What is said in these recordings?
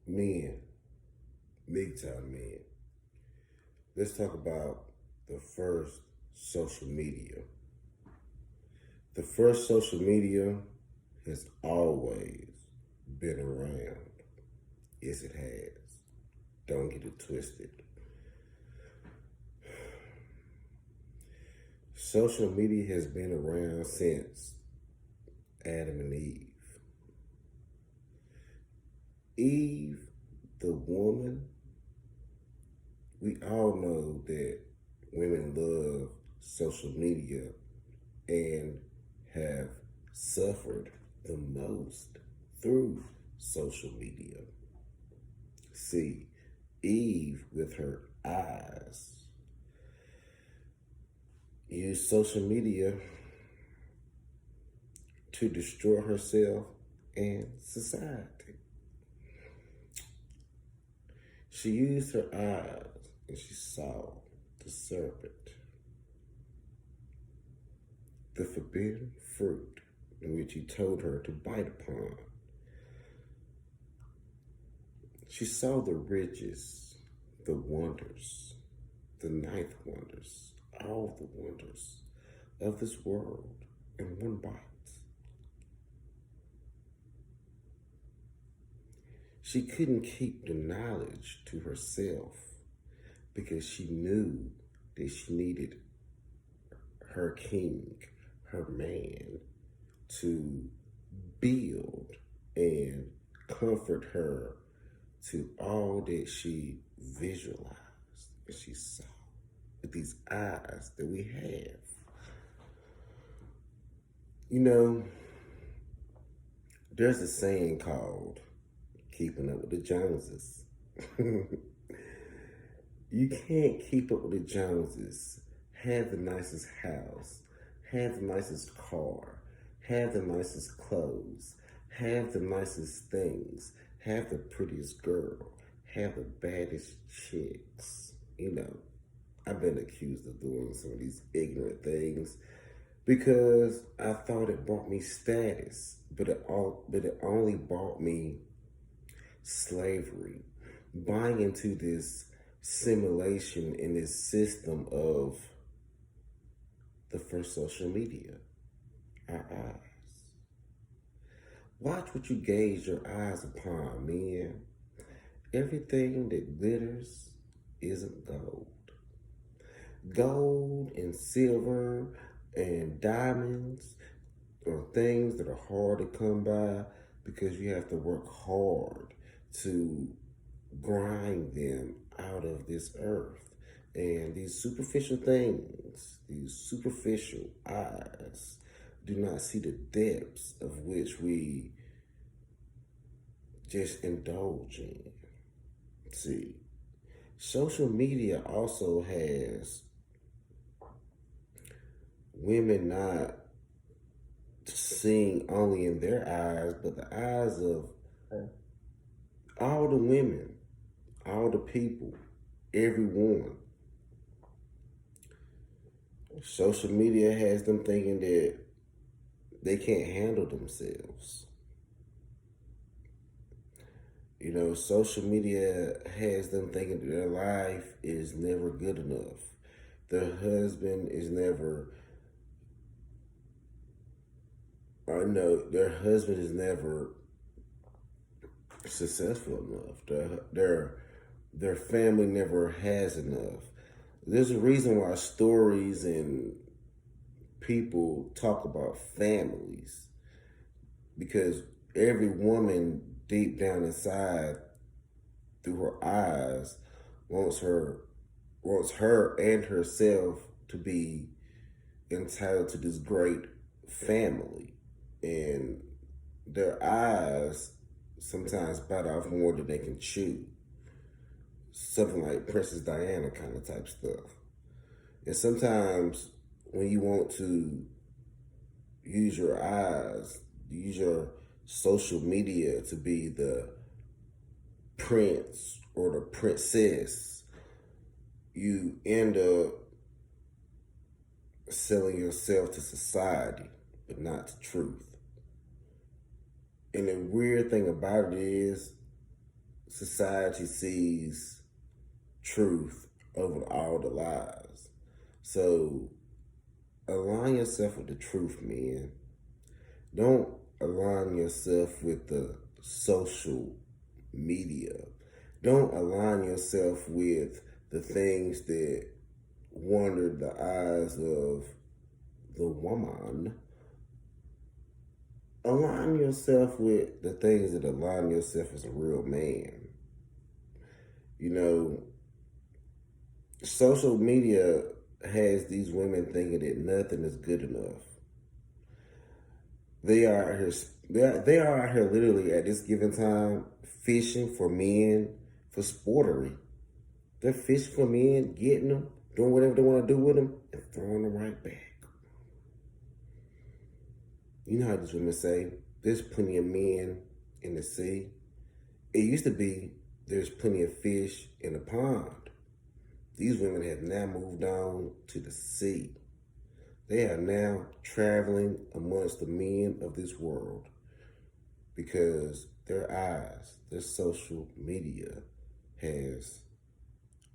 Men, Mgtow men. Let's talk about the first social media. The first social media has always been around. Yes, it has. Don't get it twisted. Social media has been around since Adam and Eve. Eve, the woman, we all know that women love social media and have suffered the most through social media. See, Eve, with her eyes, used social media to destroy herself and society. She used her eyes and she saw the serpent, the forbidden fruit in which he told her to bite upon. She saw the riches, the wonders, the ninth wonders, all the wonders of this world in one bite. She couldn't keep the knowledge to herself because she knew that she needed her king, her man, to build and comfort her to all that she visualized and she saw with these eyes that we have. You know, there's a saying called keeping up with the Joneses. You can't keep up with the Joneses, have the nicest house, have the nicest car, have the nicest clothes, have the nicest things, have the prettiest girl, have the baddest chicks. You know, I've been accused of doing some of these ignorant things because I thought it brought me status, but it only brought me slavery, buying into this simulation in this system of the first social media, our eyes. Watch what you gaze your eyes upon, man. Everything that glitters isn't gold. Gold and silver and diamonds are things that are hard to come by because you have to work hard to grind them out of this earth. And these superficial things, these superficial eyes, do not see the depths of which we just indulge in. See, social media also has women not seeing only in their eyes, but the eyes of all the women, all the people, everyone. Social media has them thinking that they can't handle themselves. You know, social media has them thinking that their life is never good enough. Their husband is never, or no, their husband is never successful enough. Their family never has enough. There's a reason why stories and people talk about families, because every woman deep down inside, through her eyes, wants her and herself to be entitled to this great family, and their eyes sometimes bite off more than they can chew. Something like Princess Diana kind of type stuff. And sometimes when you want to use your eyes, use your social media to be the prince or the princess, you end up selling yourself to society, but not to truth. And the weird thing about it is, society sees truth over all the lies. So align yourself with the truth, man. Don't align yourself with the social media. Don't align yourself with the things that wander the eyes of the woman. Align yourself with the things that align yourself as a real man. You know, social media has these women thinking that nothing is good enough. They are out here. They are out here literally at this given time fishing for men for sportery. They're fishing for men, getting them, doing whatever they want to do with them, and throwing them right back. You know how these women say, there's plenty of men in the sea. It used to be there's plenty of fish in the pond. These women have now moved on to the sea. They are now traveling amongst the men of this world because their eyes, their social media has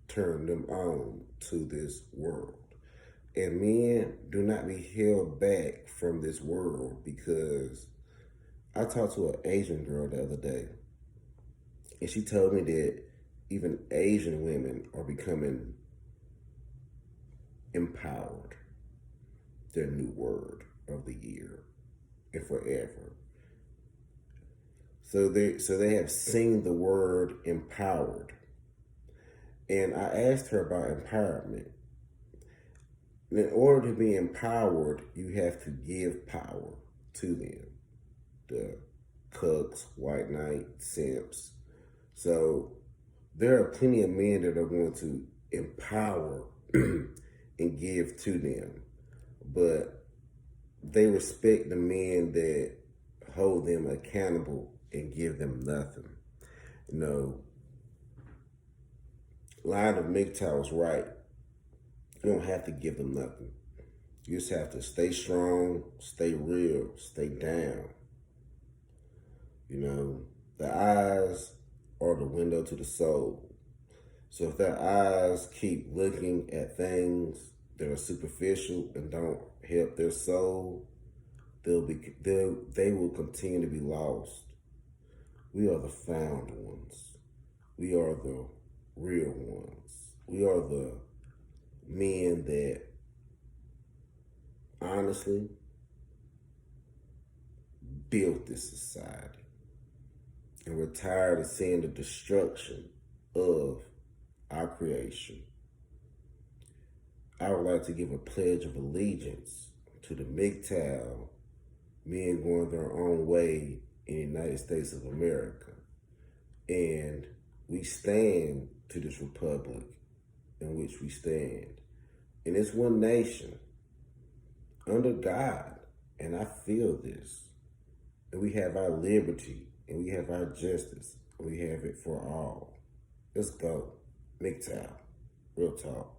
turned them on to this world. And men, do not be held back from this world, because I talked to an Asian girl the other day, and she told me that even Asian women are becoming empowered. Their new word of the year and forever. So they have seen the word empowered. And I asked her about empowerment. In order to be empowered, you have to give power to them. The cucks, white knight, simps. So there are plenty of men that are going to empower and give to them. But they respect the men that hold them accountable and give them nothing. You know, line of Mgtow is right. You don't have to give them nothing. You just have to stay strong, stay real, stay down. You know, the eyes are the window to the soul. So if their eyes keep looking at things that are superficial and don't help their soul, they will continue to be lost. We are the found ones. We are the real ones. We are the men that honestly built this society. And we're tired of seeing the destruction of our creation. I would like to give a pledge of allegiance to the Mgtow, men going their own way in the United States of America. And we stand to this republic in which we stand. And it's one nation under God. And I feel this. And we have our liberty, and we have our justice, and we have it for all. Let's go. Mgtow. Real talk.